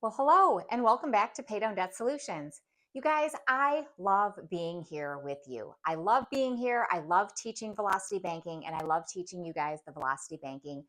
Well, hello, and welcome back to Pay Down Debt Solutions. You guys, I love being here with you. I love being here. I love teaching velocity banking, and I love teaching you guys the velocity banking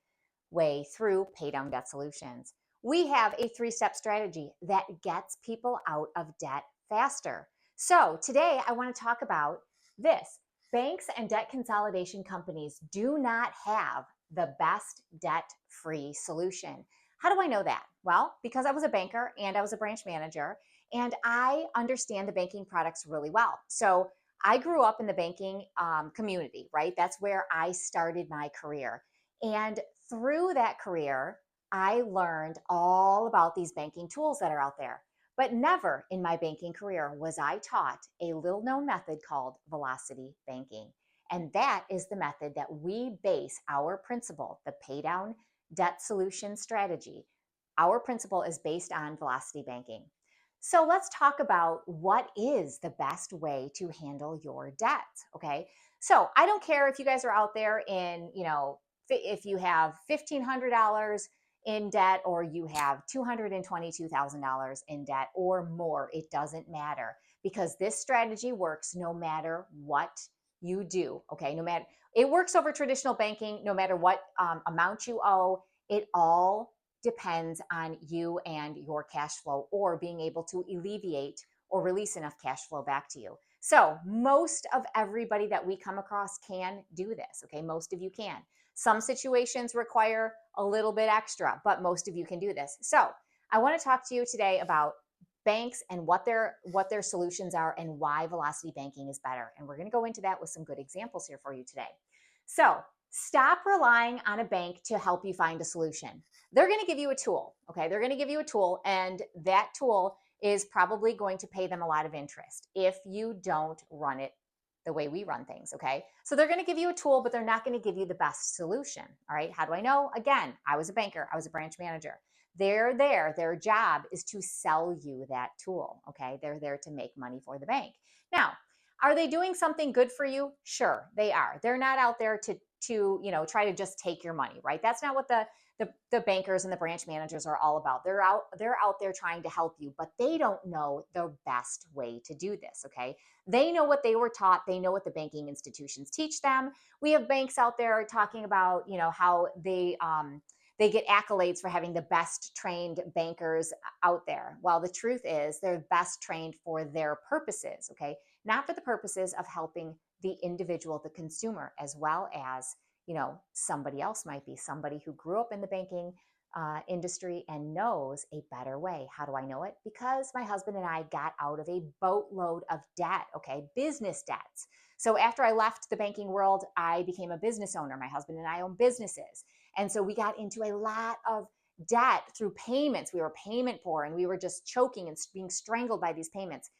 way through Pay Down Debt Solutions. We have a three-step strategy that gets people out of debt faster. So today I want to talk about this. Banks and debt consolidation companies do not have the best debt-free solution. How do I know that? Well, because I was a banker and I was a branch manager, and I understand the banking products really well. So I grew up in the banking community, right? That's where I started my career. And through that career, I learned all about these banking tools that are out there. But never in my banking career was I taught a little known method called velocity banking. And that is the method that we base our principle, the pay down debt solution strategy. Our principle is based on velocity banking. So let's talk about what is the best way to handle your debt. Okay. So I don't care if you guys are out there in, if you have $1,500 in debt or you have $222,000 in debt or more, it doesn't matter because this strategy works no matter what you do. Okay. It works over traditional banking, no matter what amount you owe. It all depends on you and your cash flow or being able to alleviate or release enough cash flow back to you. So most of everybody that we come across can do this. Okay. Most of you can. Some situations require a little bit extra, but most of you can do this. So I want to talk to you today about banks and what their solutions are and why velocity banking is better. And we're going to go into that with some good examples here for you today. So stop relying on a bank to help you find a solution. They're going to give you a tool. Okay. They're going to give you a tool, and that tool is probably going to pay them a lot of interest if you don't run it the way we run things. Okay. So they're going to give you a tool, but they're not going to give you the best solution. All right. How do I know? Again, I was a banker. I was a branch manager. They're there. Their job is to sell you that tool. Okay. They're there to make money for the bank. Now, are they doing something good for you? Sure, they are. They're not out there to try to just take your money, right? That's not what the bankers and the branch managers are all about. They're out there trying to help you, but they don't know the best way to do this, okay? They know what they were taught. They know what the banking institutions teach them. We have banks out there talking about, how they get accolades for having the best trained bankers out there. Well, the truth is they're best trained for their purposes, okay? Not for the purposes of helping the individual, the consumer, as well as, somebody else might be somebody who grew up in the banking industry and knows a better way. How do I know it? Because my husband and I got out of a boatload of debt, okay? Business debts. So after I left the banking world, I became a business owner. My husband and I own businesses. And so we got into a lot of debt through payments. We were payment poor and we were just choking and being strangled by these payments.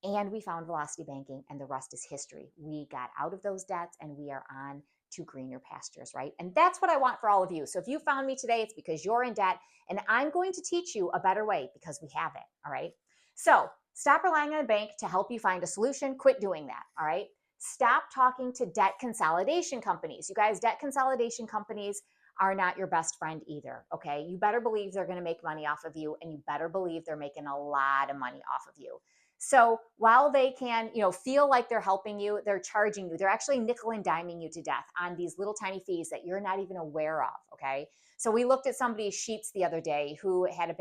And we found velocity banking, and the rest is history. We got out of those debts and we are on to greener pastures, right? And that's what I want for all of you. So if you found me today, it's because you're in debt, and I'm going to teach you a better way because we have it, all right? So stop relying on a bank to help you find a solution. Quit doing that, all right? Stop talking to debt consolidation companies. You guys, debt consolidation companies are not your best friend either, okay? You better believe they're going to make money off of you, and you better believe they're making a lot of money off of you. So while they can, feel like they're helping you, they're charging you. They're actually nickel and diming you to death on these little tiny fees that you're not even aware of, okay? So we looked at somebody's sheets the other day who had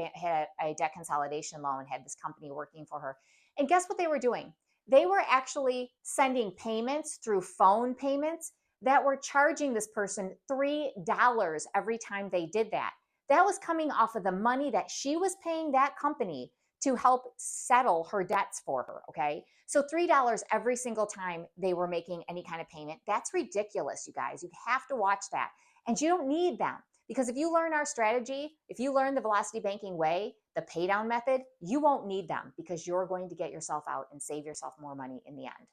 a debt consolidation loan, had this company working for her. And guess what they were doing? They were actually sending payments through phone payments that were charging this person $3 every time they did that. That was coming off of the money that she was paying that company to help settle her debts for her, okay? So $3 every single time they were making any kind of payment. That's ridiculous, you guys. You have to watch that. And you don't need them, because if you learn our strategy, if you learn the velocity banking way, the pay down method, you won't need them because you're going to get yourself out and save yourself more money in the end.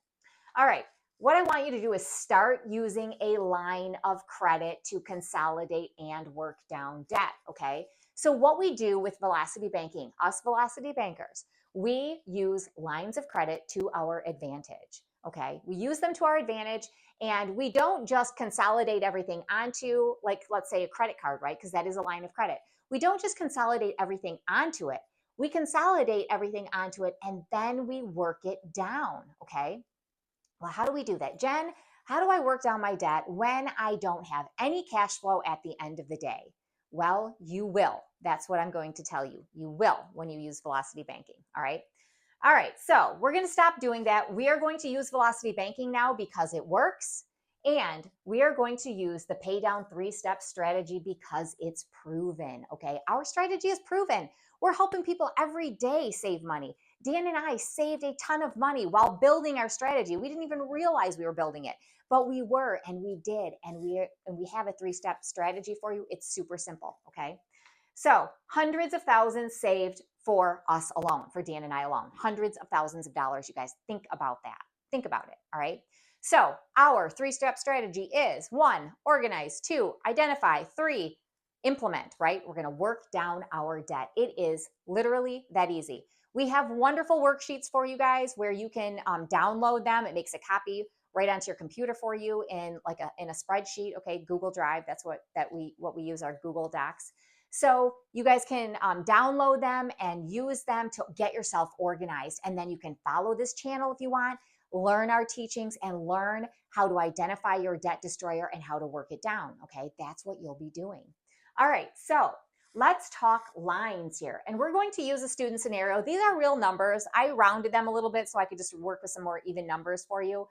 All right. What I want you to do is start using a line of credit to consolidate and work down debt, okay? So what we do with velocity banking, us velocity bankers, we use lines of credit to our advantage, okay? We use them to our advantage, and we don't just consolidate everything onto, like, let's say a credit card, right? Because that is a line of credit. We don't just consolidate everything onto it. We consolidate everything onto it and then we work it down, okay? Well, how do we do that? Jen, how do I work down my debt when I don't have any cash flow at the end of the day? Well, you will. That's what I'm going to tell you. You will when you use Velocity Banking, all right? All right, so we're going to stop doing that. We are going to use Velocity Banking now because it works. And we are going to use the pay down 3-step strategy because it's proven, okay? Our strategy is proven. We're helping people every day save money. Dan and I saved a ton of money while building our strategy. We didn't even realize we were building it, but we were, and we did. And we have a 3-step strategy for you. It's super simple, okay? So hundreds of thousands saved for us alone, for Dan and I alone. Hundreds of thousands of dollars, you guys. Think about that. Think about it, all right? So our 3-step strategy is 1, organize, 2, identify, 3, implement, right? We're going to work down our debt. It is literally that easy. We have wonderful worksheets for you guys where you can download them. It makes a copy right onto your computer for you in a spreadsheet. Okay, Google Drive. That's what we use, our Google Docs. So you guys can download them and use them to get yourself organized. And then you can follow this channel if you want, learn our teachings, and learn how to identify your debt destroyer and how to work it down. Okay, that's what you'll be doing. All right, so let's talk lines here. And we're going to use a student scenario. These are real numbers. I rounded them a little bit so I could just work with some more even numbers for you.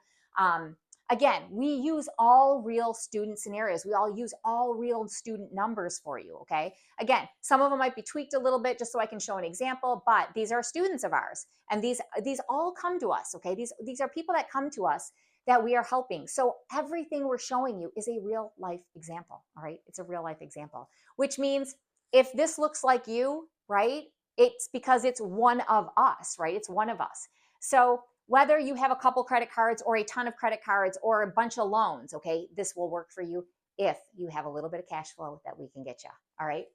Again, we use all real student scenarios. We all use all real student numbers for you, okay? Again, some of them might be tweaked a little bit just so I can show an example, but these are students of ours. And these all come to us, okay? These are people that come to us that we are helping. So everything we're showing you is a real life example, all right? It's a real life example, which means if this looks like you, right, it's because it's one of us, right? It's one of us. So whether you have a couple credit cards or a ton of credit cards or a bunch of loans, okay, this will work for you if you have a little bit of cash flow that we can get you, all right?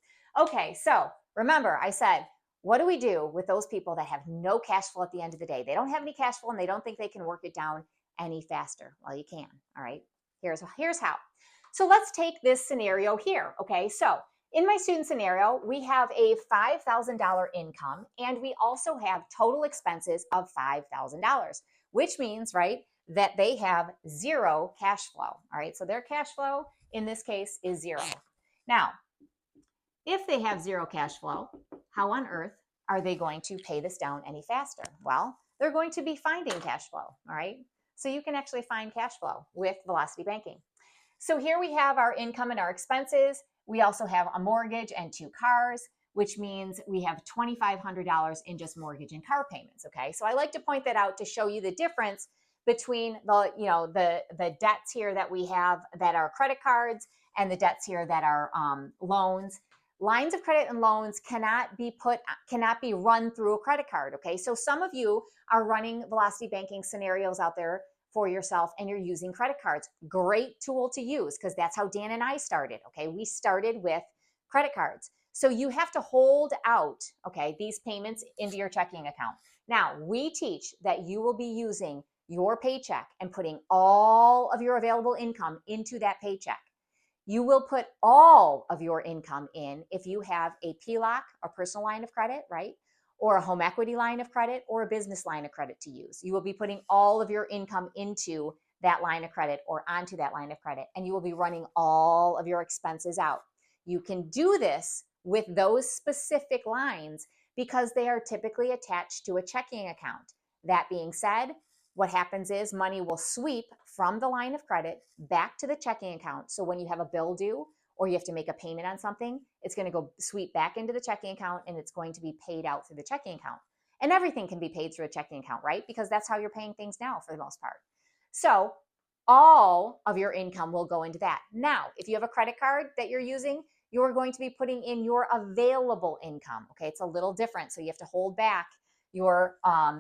Okay, so remember I said, what do we do with those people that have no cash flow at the end of the day? They don't have any cash flow and they don't think they can work it down any faster. Well, you can, all right? Here's how. So let's take this scenario here, okay? So in my student scenario, we have a $5,000 income and we also have total expenses of $5,000, which means, right, that they have zero cash flow, all right? So their cash flow in this case is zero. Now, if they have zero cash flow, how on earth are they going to pay this down any faster? Well, they're going to be finding cash flow, all right? So you can actually find cash flow with Velocity Banking. So here we have our income and our expenses. We also have a mortgage and 2 cars, which means we have $2,500 in just mortgage and car payments, okay? So I like to point that out to show you the difference between the debts here that we have that are credit cards and the debts here that are loans. Lines of credit and loans cannot be run through a credit card, okay? So some of you are running Velocity Banking scenarios out there for yourself and you're using credit cards. Great tool to use because that's how Dan and I started, okay? We started with credit cards. So you have to hold out, okay, these payments into your checking account. Now, we teach that you will be using your paycheck and putting all of your available income into that paycheck. You will put all of your income in if you have a PLOC, a personal line of credit, right? Or a home equity line of credit or a business line of credit to use. You will be putting all of your income into that line of credit or onto that line of credit, and you will be running all of your expenses out. You can do this with those specific lines because they are typically attached to a checking account. That being said, what happens is money will sweep from the line of credit back to the checking account. So when you have a bill due or you have to make a payment on something, it's going to go sweep back into the checking account and it's going to be paid out through the checking account. And everything can be paid through a checking account, right? Because that's how you're paying things now for the most part. So all of your income will go into that. Now, if you have a credit card that you're using, you're going to be putting in your available income. Okay, it's a little different. So you have to hold back your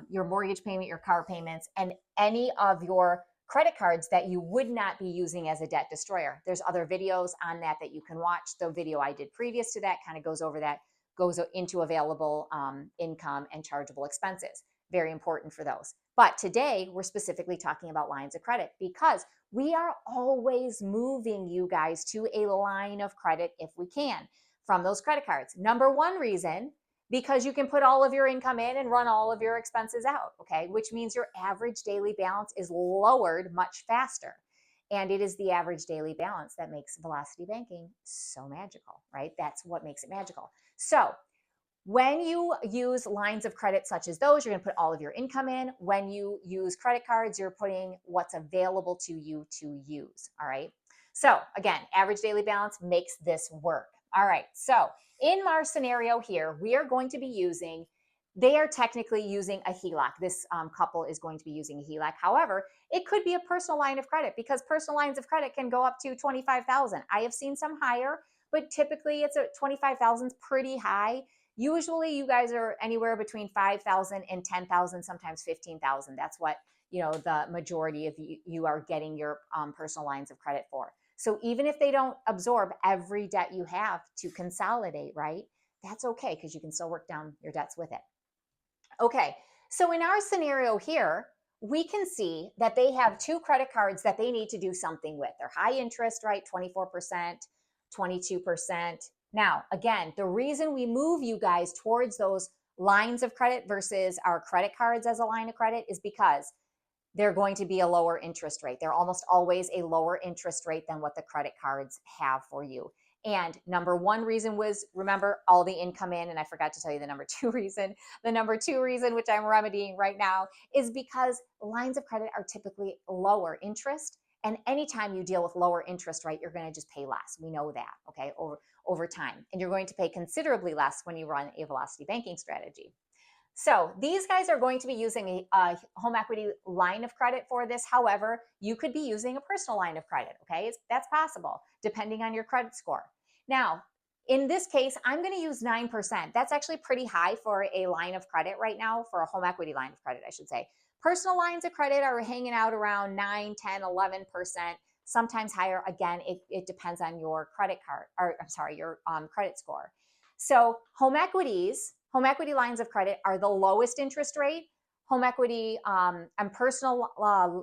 mortgage payment, your car payments, and any of your credit cards that you would not be using as a debt destroyer. There's other videos on that you can watch. The video I did previous to that kind of goes over that, goes into available income and chargeable expenses. Very important for those. But today we're specifically talking about lines of credit because we are always moving you guys to a line of credit if we can from those credit cards. Number one reason because you can put all of your income in and run all of your expenses out, okay? Which means your average daily balance is lowered much faster. And it is the average daily balance that makes velocity banking so magical, right? That's what makes it magical. So when you use lines of credit such as those, you're going to put all of your income in. When you use credit cards, you're putting what's available to you to use. All right. So again, average daily balance makes this work. All right. So in our scenario here, we are going to be using, they are technically using a HELOC. This couple is going to be using a HELOC. However, it could be a personal line of credit because personal lines of credit can go up to 25,000. I have seen some higher, but typically it's at 25,000 is pretty high. Usually you guys are anywhere between 5,000 and 10,000, sometimes 15,000. That's what, the majority of you are getting your personal lines of credit for. So even if they don't absorb every debt you have to consolidate, right? That's okay because you can still work down your debts with it. Okay, so in our scenario here, we can see that they have two credit cards that they need to do something with. They're high interest, right? 24%, 22%. Now, again, the reason we move you guys towards those lines of credit versus our credit cards as a line of credit is because they're going to be a lower interest rate. They're almost always a lower interest rate than what the credit cards have for you. And number one reason was, remember, all the income in, and I forgot to tell you the number two reason. The number two reason, which I'm remedying right now, is because lines of credit are typically lower interest. And anytime you deal with lower interest rate, you're going to just pay less. We know that, okay, over time. And you're going to pay considerably less when you run a velocity banking strategy. So these guys are going to be using a home equity line of credit for this. However, you could be using a personal line of credit, okay? That's possible, depending on your credit score. Now, in this case, I'm going to use 9%. That's actually pretty high for a line of credit right now, for a home equity line of credit, I should say. Personal lines of credit are hanging out around 9, 10, 11%, sometimes higher. Again, it depends on your credit card, or I'm sorry, your credit score. So home equity lines of credit are the lowest interest rate. Home equity and personal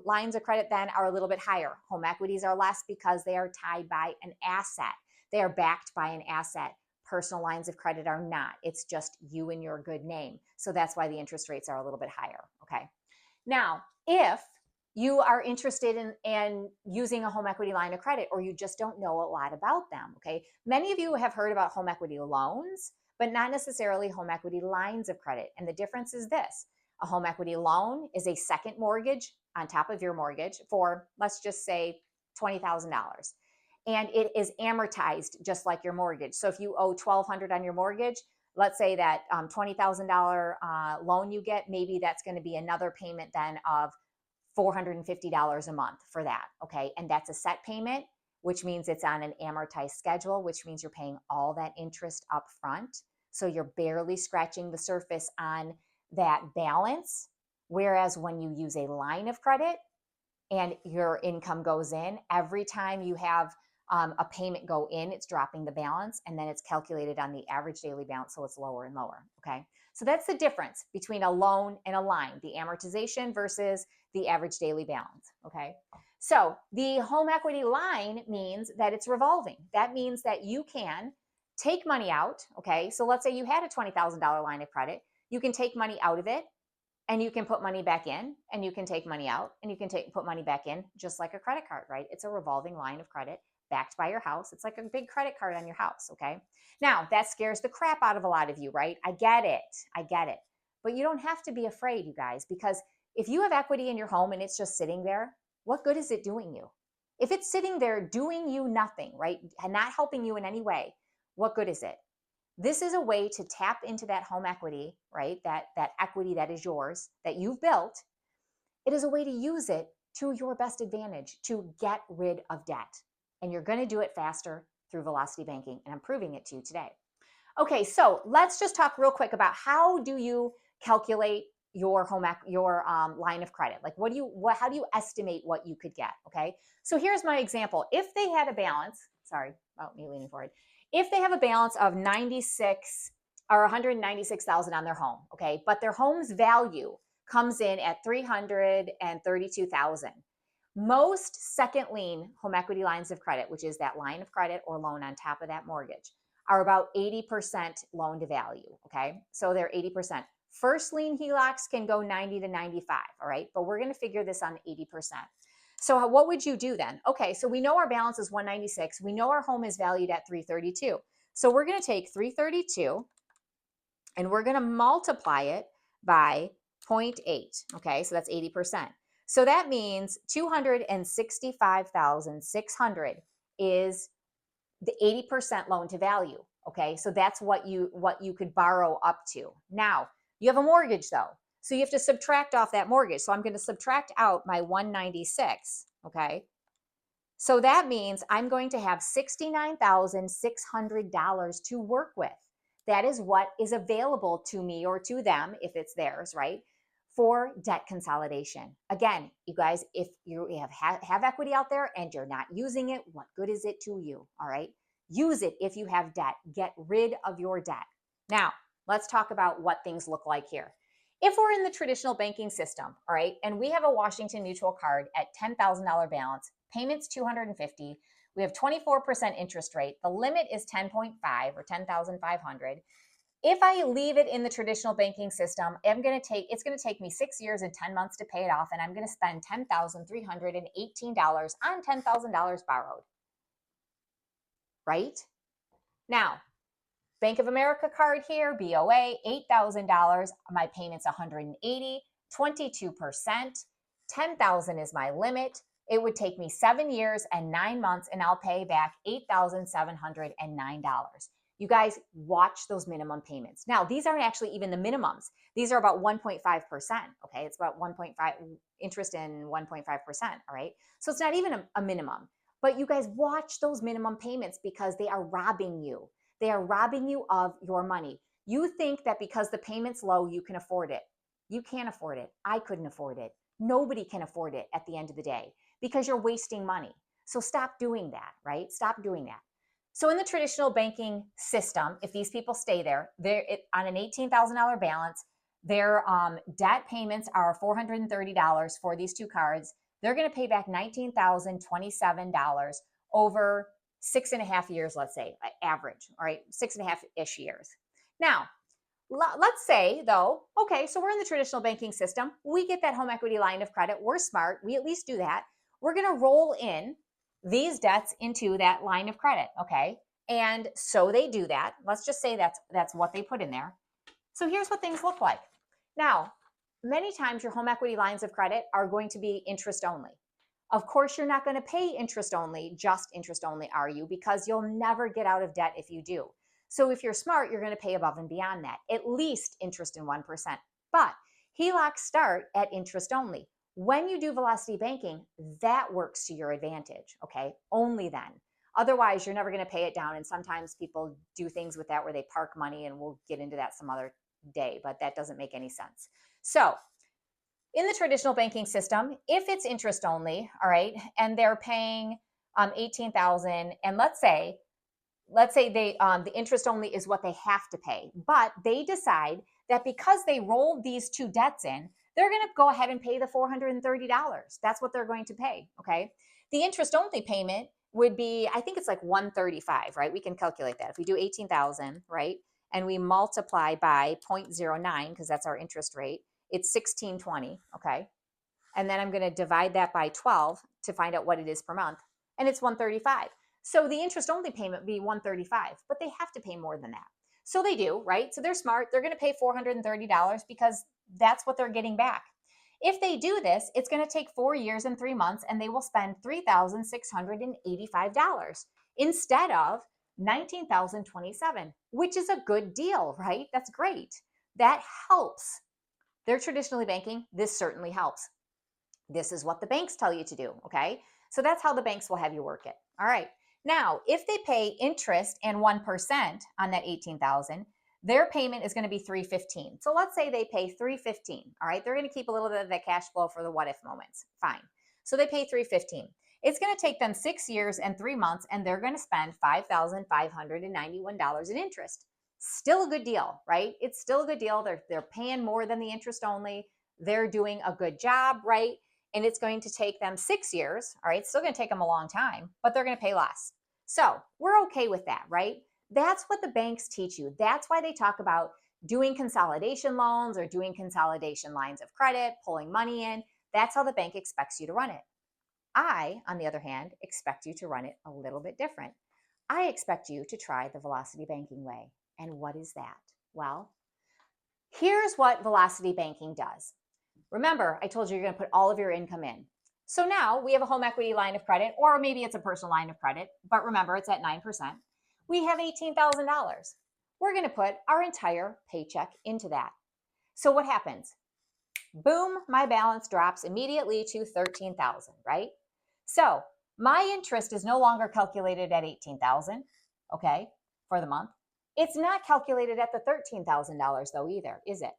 lines of credit then are a little bit higher. Home equities are less because they are tied by an asset. They are backed by an asset. Personal lines of credit are not. It's just you and your good name. So that's why the interest rates are a little bit higher. Okay. Now, if you are interested in using a home equity line of credit, or you just don't know a lot about them, okay? Many of you have heard about home equity loans, but not necessarily home equity lines of credit. And the difference is this: a home equity loan is a second mortgage on top of your mortgage for, let's just say, $20,000. And it is amortized just like your mortgage. So if you owe $1,200 on your mortgage, let's say that $20,000 loan you get, maybe that's going to be another payment then of $450 a month for that, okay? And that's a set payment, which means it's on an amortized schedule, which means you're paying all that interest up front. So you're barely scratching the surface on that balance. Whereas when you use a line of credit and your income goes in, every time you have a payment go in, it's dropping the balance, and then it's calculated on the average daily balance, so it's lower and lower, okay? So that's the difference between a loan and a line, the amortization versus the average daily balance, okay? So the home equity line means that it's revolving. That means that you can take money out, okay? So let's say you had a $20,000 line of credit. You can take money out of it, and you can put money back in, and you can take money out, and you can put money back in, just like a credit card, right? It's a revolving line of credit backed by your house. It's like a big credit card on your house, okay? Now, that scares the crap out of a lot of you, right? I get it. But you don't have to be afraid, you guys, because if you have equity in your home and it's just sitting there, what good is it doing you? If it's sitting there doing you nothing, right, and not helping you in any way, what good is it? This is a way to tap into that home equity, right? That equity that is yours, that you've built. It is a way to use it to your best advantage, to get rid of debt. And you're going to do it faster through velocity banking, and I'm proving it to you today. Okay, so let's just talk real quick about how do you calculate your line of credit? Like, how do you estimate what you could get? Okay, so here's my example. If they had a balance, sorry about me leaning forward. If they have a balance of 96 or 196,000 on their home, okay, but their home's value comes in at 332,000. Most second lien home equity lines of credit, which is that line of credit or loan on top of that mortgage, are about 80% loan to value, okay? So they're 80%. First lien HELOCs can go 90 to 95, all right? But we're going to figure this on 80%. So what would you do then? Okay, so we know our balance is 196. We know our home is valued at 332. So we're going to take 332 and we're going to multiply it by 0.8. Okay, so that's 80%. So that means 265,600 is the 80% loan to value. Okay, so that's what you could borrow up to. Now, you have a mortgage though. So you have to subtract off that mortgage. So I'm going to subtract out my 196, okay? So that means I'm going to have $69,600 to work with. That is what is available to me or to them if it's theirs, right? For debt consolidation. Again, you guys, if you have equity out there and you're not using it, what good is it to you? All right. Use it if you have debt. Get rid of your debt. Now, let's talk about what things look like here. If we're in the traditional banking system, all right, and we have a Washington Mutual card at $10,000 balance, payments $250, we have 24% interest rate, the limit is 10.5 or 10,500. If I leave it in the traditional banking system, it's going to take me 6 years and 10 months to pay it off, and I'm going to spend $10,318 on $10,000 borrowed. Right? Now, Bank of America card here, BOA, $8,000. My payment's $180, 22%. $10,000 is my limit. It would take me 7 years and 9 months, and I'll pay back $8,709. You guys watch those minimum payments. Now, these aren't actually even the minimums. These are about 1.5%. Okay, it's about 1.5 interest in 1.5%. All right, so it's not even a minimum. But you guys watch those minimum payments because they are robbing you. They are robbing you of your money. You think that because the payment's low, you can afford it. You can't afford it. I couldn't afford it. Nobody can afford it at the end of the day because you're wasting money. So stop doing that, right? Stop doing that. So in the traditional banking system, if these people stay there, on an $18,000 balance, their debt payments are $430 for these two cards. They're going to pay back $19,027 over 6.5 years, let's say, average, all right, 6.5-ish years. Now, let's say though, okay, so we're in the traditional banking system. We get that home equity line of credit. We're smart. We at least do that. We're going to roll in these debts into that line of credit, okay? And so they do that. Let's just say that's what they put in there. So here's what things look like. Now, many times your home equity lines of credit are going to be interest only. Of course, you're not going to pay interest only, just interest only, are you? Because you'll never get out of debt if you do. So if you're smart, you're going to pay above and beyond that, at least interest in 1%. But HELOCs start at interest only. When you do velocity banking, that works to your advantage, okay? Only then. Otherwise, you're never going to pay it down. And sometimes people do things with that where they park money, and we'll get into that some other day, but that doesn't make any sense. So in the traditional banking system, if it's interest only, all right, and they're paying $18,000, and let's say they the interest only is what they have to pay, but they decide that because they rolled these two debts in, they're going to go ahead and pay the $430. That's what they're going to pay, okay? The interest only payment would be, I think it's like $135, right? We can calculate that. If we do 18,000, right, and we multiply by 0.09 because that's our interest rate, it's $1,620, okay? And then I'm going to divide that by 12 to find out what it is per month, and it's $135. So the interest only payment would be $135, but they have to pay more than that. So they do, right? So they're smart. They're going to pay $430 because that's what they're getting back. If they do this, it's going to take 4 years and 3 months, and they will spend $3,685 instead of $19,027, which is a good deal, right? That's great. That helps. They're traditionally banking. This certainly helps. This is what the banks tell you to do, okay? So that's how the banks will have you work it. All right. Now, if they pay interest and 1% on that $18,000, their payment is going to be $315. So let's say they pay $315. All right. They're going to keep a little bit of that cash flow for the what if moments. Fine. So they pay $315. It's going to take them 6 years and 3 months, and they're going to spend $5,591 in interest. Still a good deal, right? It's still a good deal. They're paying more than the interest only. They're doing a good job, right? And it's going to take them 6 years. All right. It's still going to take them a long time, but they're going to pay less. So we're okay with that, right? That's what the banks teach you. That's why they talk about doing consolidation loans or doing consolidation lines of credit, pulling money in. That's how the bank expects you to run it. I, on the other hand, expect you to run it a little bit different. I expect you to try the velocity banking way. And what is that? Well, here's what velocity banking does. Remember, I told you you're going to put all of your income in. So now we have a home equity line of credit, or maybe it's a personal line of credit, but remember it's at 9%. We have $18,000. We're going to put our entire paycheck into that. So what happens? Boom, my balance drops immediately to $13,000, right? So my interest is no longer calculated at $18,000, okay, for the month. It's not calculated at the $13,000 though either, is it?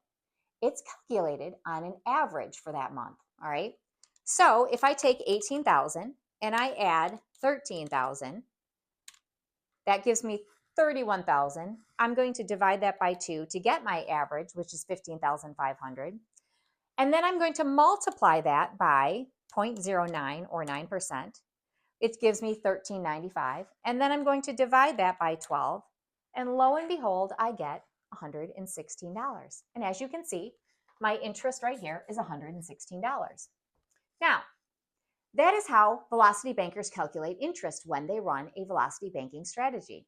It's calculated on an average for that month, all right? So if I take 18,000 and I add 13,000, that gives me 31,000. I'm going to divide that by 2 to get my average, which is 15,500. And then I'm going to multiply that by 0.09 or 9%. It gives me 1395. And then I'm going to divide that by 12. And lo and behold, I get $116. And as you can see, my interest right here is $116. Now, that is how velocity bankers calculate interest when they run a velocity banking strategy.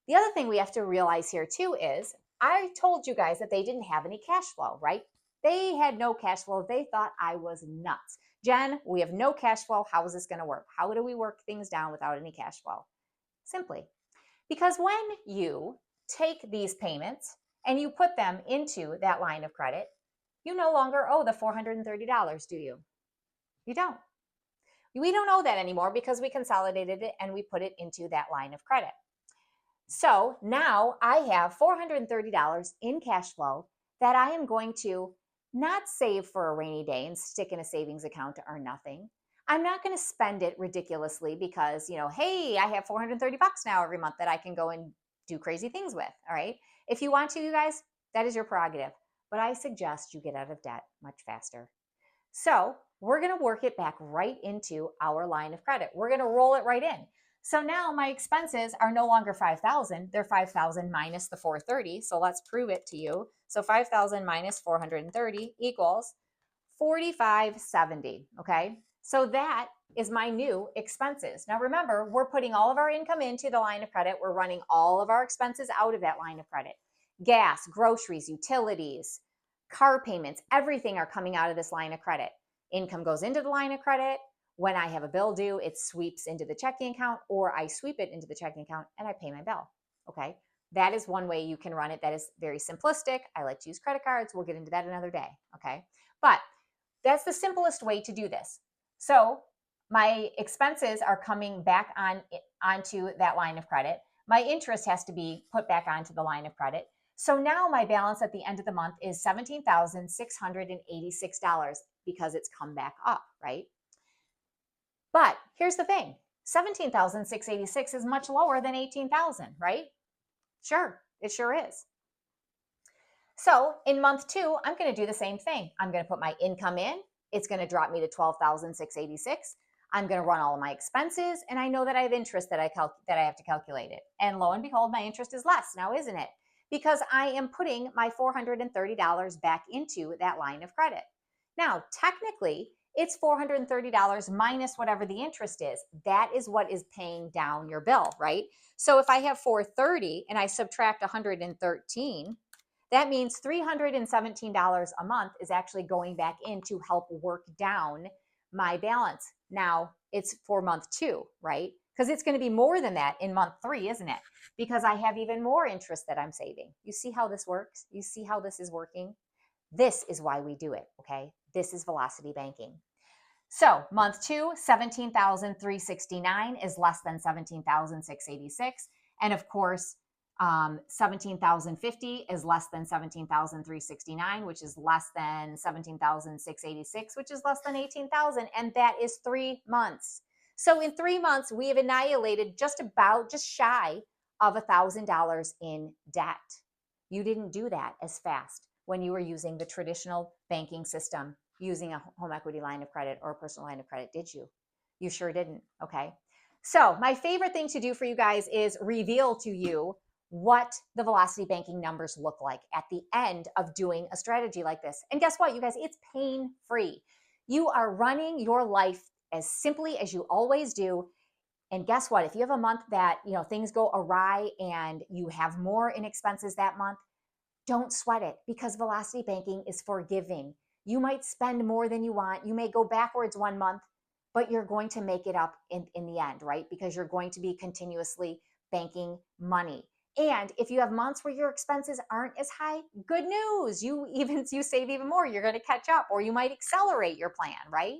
The other thing we have to realize here too is I told you guys that they didn't have any cash flow, right? They had no cash flow. They thought I was nuts. Jen, we have no cash flow. How is this going to work? How do we work things down without any cash flow? Simply because when you take these payments and you put them into that line of credit, you no longer owe the $430, do you? You don't. We don't owe that anymore because we consolidated it and we put it into that line of credit. So now I have $430 in cash flow that I am going to not save for a rainy day and stick in a savings account to earn nothing. I'm not going to spend it ridiculously because, hey, I have $430 now every month that I can go and do crazy things with. All right. If you want to, you guys, that is your prerogative. But I suggest you get out of debt much faster. So we're going to work it back right into our line of credit. We're going to roll it right in. So now my expenses are no longer 5,000. They're 5,000 minus the 430. So let's prove it to you. So 5,000 minus 430 equals 4,570. Okay. So that is my new expenses. Now remember, we're putting all of our income into the line of credit. We're running all of our expenses out of that line of credit. Gas, groceries, utilities, car payments, everything are coming out of this line of credit. Income goes into the line of credit. When I have a bill due, it sweeps into the checking account, or I sweep it into the checking account and I pay my bill. Okay. That is one way you can run it. That is very simplistic. I like to use credit cards. We'll get into that another day. Okay. But that's the simplest way to do this. So my expenses are coming back onto that line of credit. My interest has to be put back onto the line of credit. So now my balance at the end of the month is $17,686 because it's come back up, right? But here's the thing, 17,686 is much lower than 18,000, right? Sure, it sure is. So in month 2, I'm going to do the same thing. I'm going to put my income in. It's going to drop me to 12,686. I'm going to run all of my expenses, and I know that I have interest that I have to calculate it. And lo and behold, my interest is less now, isn't it? Because I am putting my $430 back into that line of credit. Now, technically, it's $430 minus whatever the interest is. That is what is paying down your bill, right? So if I have $430 and I subtract 113, that means $317 a month is actually going back in to help work down my balance. Now it's for month 2, right? Because it's going to be more than that in month 3, isn't it? Because I have even more interest that I'm saving. You see how this works? You see how this is working? This is why we do it, okay? This is velocity banking. So month 2, 17,369 is less than 17,686. And of course, 17,050 is less than 17,369, which is less than 17,686, which is less than 18,000. And that is 3 months. So in 3 months, we have annihilated just shy of $1,000 in debt. You didn't do that as fast when you were using the traditional banking system, using a home equity line of credit or a personal line of credit, did you? You sure didn't, okay? So my favorite thing to do for you guys is reveal to you what the velocity banking numbers look like at the end of doing a strategy like this. And guess what, you guys? It's pain free. You are running your life as simply as you always do. And guess what? If you have a month that, things go awry and you have more in expenses that month, don't sweat it, because velocity banking is forgiving. You might spend more than you want. You may go backwards one month, but you're going to make it up in the end, right? Because you're going to be continuously banking money. And if you have months where your expenses aren't as high, good news. You save even more. You're going to catch up, or you might accelerate your plan, right?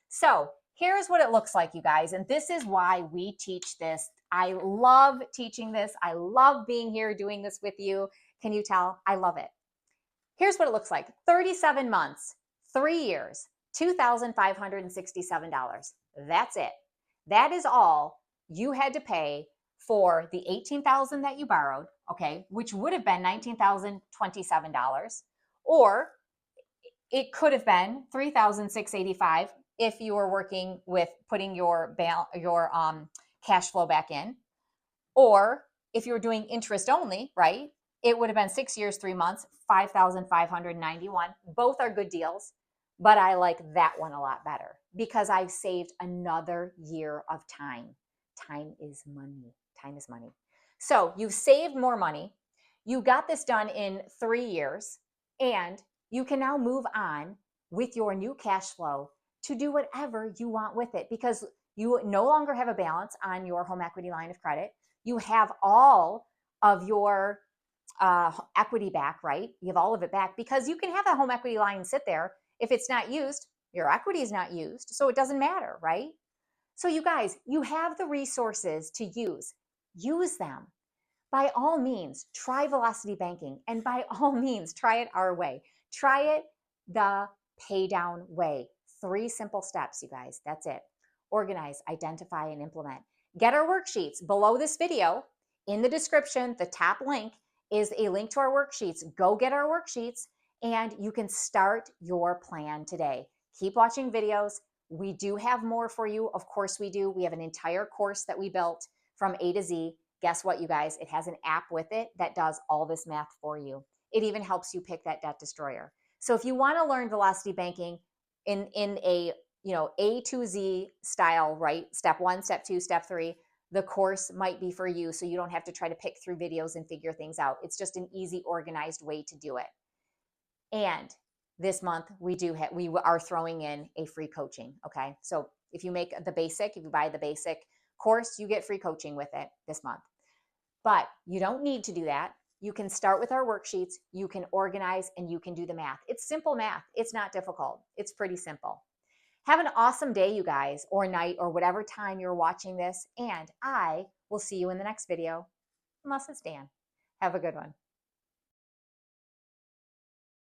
So here's what it looks like, you guys. And this is why we teach this. I love teaching this. I love being here doing this with you. Can you tell? I love it. Here's what it looks like. 37 months, 3 years, $2,567. That's it. That is all you had to pay for the $18,000 that you borrowed, okay, which would have been $19,027, or it could have been $3,685 if you were working with putting your cash flow back in, or if you were doing interest only, right? It would have been 6 years, 3 months, $5,591. Both are good deals, but I like that one a lot better because I've saved another year of time. Time is money. Time is money. So you've saved more money. You got this done in 3 years, and you can now move on with your new cash flow to do whatever you want with it, because you no longer have a balance on your home equity line of credit. You have all of your equity back, right? You have all of it back, because you can have a home equity line sit there. If it's not used, your equity is not used, so it doesn't matter, right? So you guys, you have the resources to use. Use them. By all means, try velocity banking, and by all means, try it our way. Try it the pay down way. 3 simple steps, you guys. That's it. Organize, identify, and implement. Get our worksheets below this video. In the description, the top link is a link to our worksheets. Go get our worksheets, and you can start your plan today. Keep watching videos. We do have more for you. Of course we do. We have an entire course that we built from A to Z. Guess what, you guys? It has an app with it that does all this math for you. It even helps you pick that debt destroyer. So if you want to learn velocity banking in a A to Z style, right? Step 1, step 2, step 3, the course might be for you, so you don't have to try to pick through videos and figure things out. It's just an easy, organized way to do it. And this month we are throwing in a free coaching. Okay. So if you buy the basic course, you get free coaching with it this month. But you don't need to do that. You can start with our worksheets, you can organize, and you can do the math. It's simple math. It's not difficult. It's pretty simple. Have an awesome day, you guys, or night, or whatever time you're watching this. And I will see you in the next video, unless it's Dan. Have a good one.